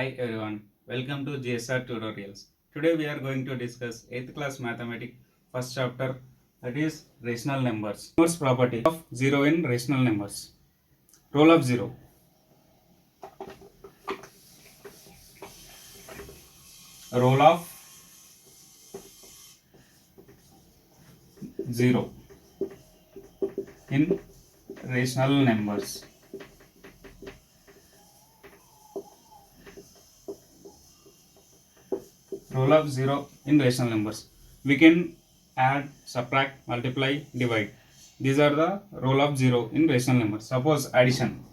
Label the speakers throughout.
Speaker 1: Hi everyone, welcome to GSR tutorials. Today we are going to discuss 8th class mathematics first chapter, that is rational numbers. First property of 0 in rational numbers. Role of 0. Role of 0 in rational numbers. Role of 0 in rational numbers. We can add, subtract, multiply, divide. These are the role of 0 in rational numbers. Suppose addition.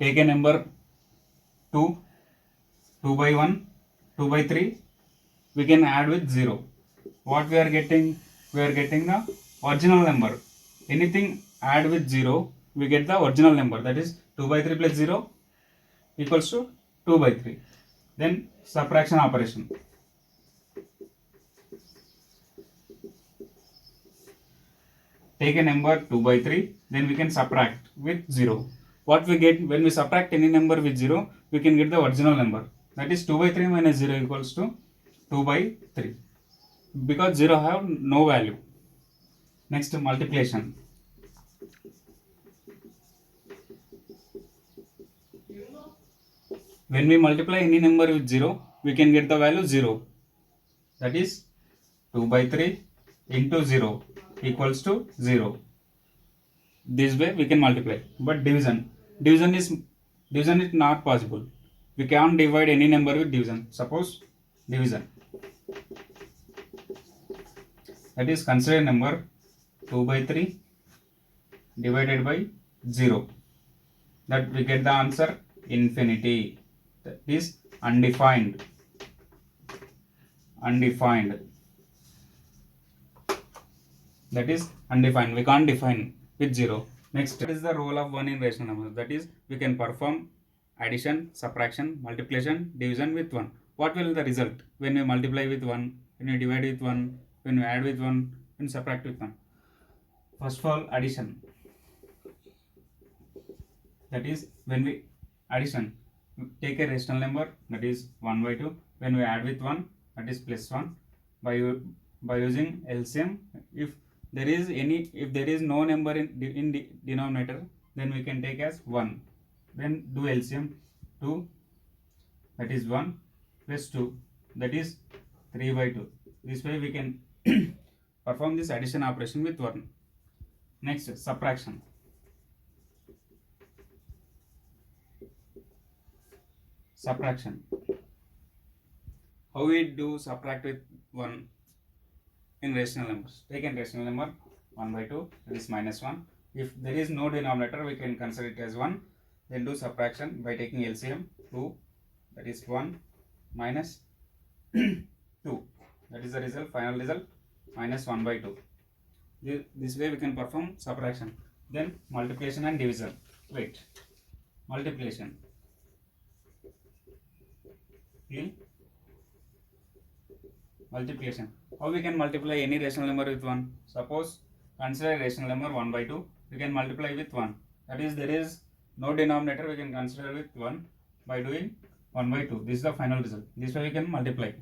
Speaker 1: Take a number 2, 2 by 1, 2 by 3. We can add with 0. What we are getting? We are getting the original number. Anything add with 0, we get the original number. That is 2 by 3 plus 0 equals to 2 by 3. Then subtraction operation. Take a number 2 by 3, then we can subtract with 0. What we get when we subtract any number with 0, we can get the original number. That is 2 by 3 minus 0 equals to 2 by 3. Because 0 have no value. Next, multiplication. When we multiply any number with 0, we can get the value 0. That is 2 by 3 into 0 equals to 0. This way we can multiply. But division is not possible. We can't divide any number with division. Suppose division. That is, consider number 2 by 3 divided by 0. That we get the answer infinity. That is undefined. That is undefined. We can't define with 0. Next, what is the role of 1 in rational numbers? That is, we can perform addition, subtraction, multiplication, division with 1. What will the result when we multiply with 1, when we divide with 1, when we add with 1, when we subtract with 1? First of all, addition. That is, when we addition, take a rational number, that is 1 by 2. When we add with 1, that is plus 1. By using LCM, if there is no number in denominator, then we can take as 1. Then do LCM. 2, that is 1, plus 2, that is 3 by 2. This way we can perform this addition operation with 1. Next, subtraction. How we do subtract with 1 in rational numbers? Take a rational number 1 by 2, that is minus 1. If there is no denominator, we can consider it as 1. Then do subtraction by taking LCM. 2, that is 1 minus 2. That is the result, final result, minus 1 by 2. This way we can perform subtraction. Then multiplication and division. Multiplication. Multiplication. How we can multiply any rational number with 1? Suppose consider a rational number 1 by 2. We can multiply with 1. That is, there is no denominator, we can consider with 1 by doing 1 by 2. This is the final result. This way we can multiply.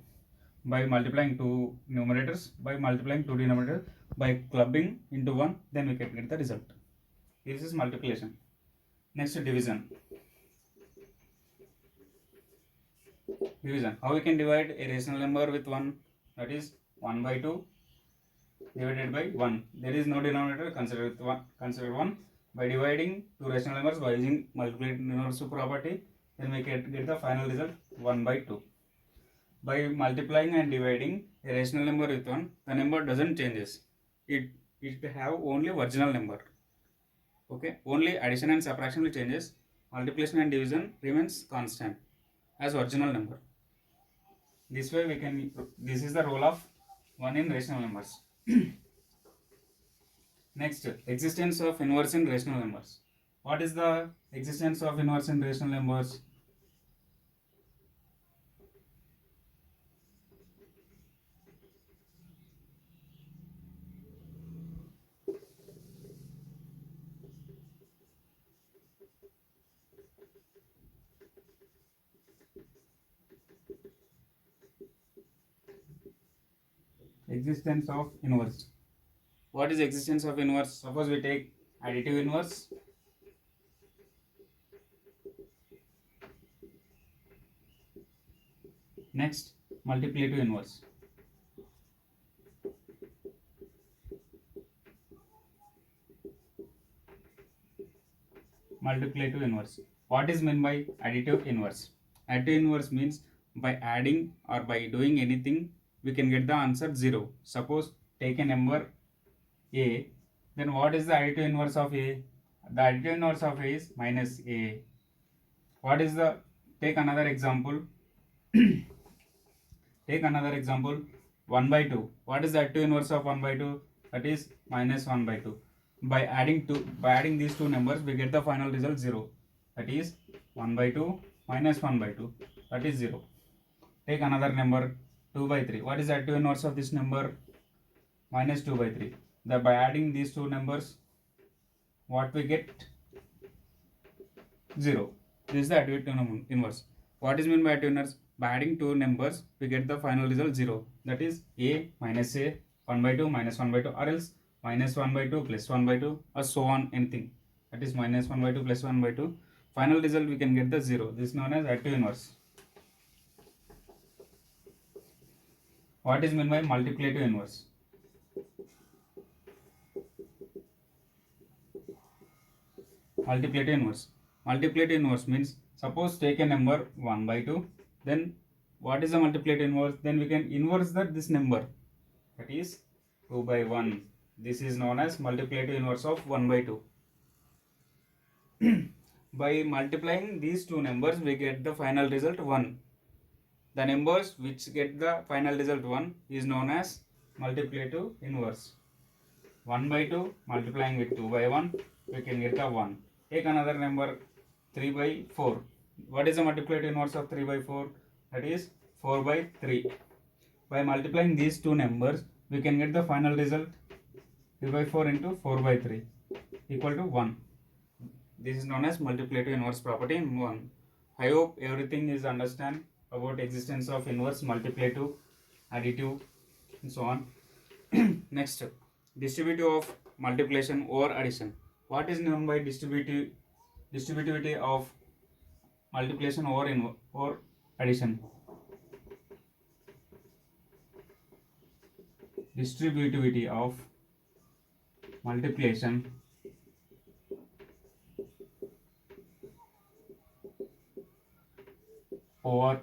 Speaker 1: By multiplying two numerators, by multiplying two denominators, by clubbing into 1, then we can get the result. This is multiplication. Next, division. How we can divide a rational number with 1? That is 1 by 2 divided by 1. There is no denominator, consider 1. By dividing two rational numbers by using multiplicative numbers property, then we can get the final result 1 by 2. By multiplying and dividing a rational number with 1, the number doesn't changes. It have only original number. Okay, only addition and subtraction will changes. Multiplication and division remains constant as original number. This way we can. This is the role of 1 in rational numbers. Next, existence of inverse in rational numbers. What is the existence of inverse in rational numbers? existence of inverse. What is existence of inverse? Suppose we take additive inverse. Next, multiplicative inverse. Multiplicative inverse. What is meant by additive inverse? Additive inverse means by adding or by doing anything, we can get the answer 0. Suppose take a number a, then what is the additive inverse of a? The additive inverse of a is minus a. What is the, take another example. Take another example, 1 by 2. What is the additive inverse of 1 by 2? That is minus 1 by 2. By adding these two numbers, we get the final result 0. That is 1 by 2 minus 1 by 2. That is 0. Take another number, 2 by 3. What is the additive inverse of this number? Minus 2 by 3. By adding these two numbers, what we get? 0. This is the additive inverse. What is meant by additive inverse? By adding two numbers, we get the final result 0. That is a minus a, 1 by 2 minus 1 by 2, or else minus 1 by 2 plus 1 by 2, or so on, anything. That is minus 1 by 2 plus 1 by 2. Final result we can get the 0. This is known as additive inverse. What is meant by multiplicative inverse? Multiplicative inverse. Multiplicative inverse means, suppose take a number 1 by 2, then what is the multiplicative inverse? Then we can inverse this number, that is 2 by 1. This is known as multiplicative inverse of 1 by 2. By multiplying these two numbers, we get the final result 1. The numbers which get the final result 1 is known as multiplicative inverse. 1 by 2 multiplying with 2 by 1, we can get the 1. Take another number, 3 by 4. What is the multiplicative inverse of 3 by 4? That is 4 by 3. By multiplying these two numbers, we can get the final result 3 by 4 into 4 by 3 equal to 1. This is known as multiplicative inverse property in 1. I hope everything is understand about existence of inverse, multiplicative, additive, and so on. Next, distributive of multiplication over addition. What is known by distributivity of multiplication or addition? Distributivity of multiplication over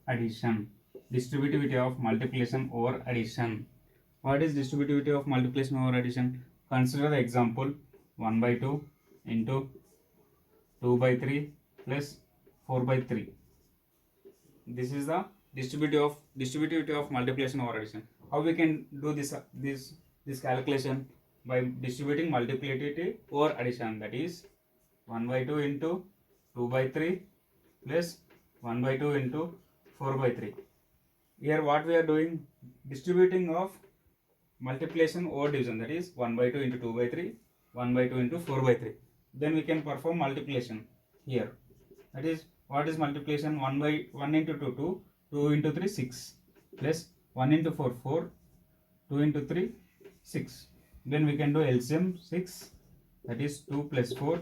Speaker 1: addition. Distributivity of multiplication over addition. What is distributivity of multiplication over addition? Consider the example 1 by 2 into 2 by 3 plus 4 by 3. This is the distributivity of multiplication over addition. How we can do this calculation? By distributing multiplicativity over addition, that is 1 by 2 into 2 by 3 plus 1 by 2 into 4 by 3. Here what we are doing? Distributing of multiplication over division, that is 1 by 2 into 2 by 3, 1 by 2 into 4 by 3. Then we can perform multiplication here. That is, what is multiplication? 1 into 2, 2 into 3, 6, plus 1 into 4, 4, 2 into 3, 6. Then we can do LCM 6, that is 2 plus 4,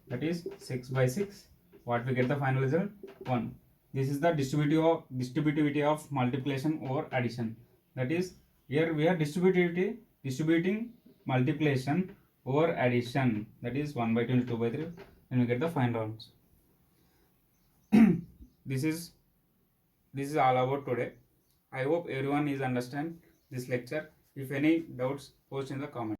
Speaker 1: that is 6 by 6. What we get the final result? 1. This is the distributivity of multiplication over addition. That is, here we are distributing multiplication over addition. That is 1 by 2 into 2 by 3. Then we get the final answer. This is all about today. I hope everyone is understand this lecture. If any doubts, post in the comment.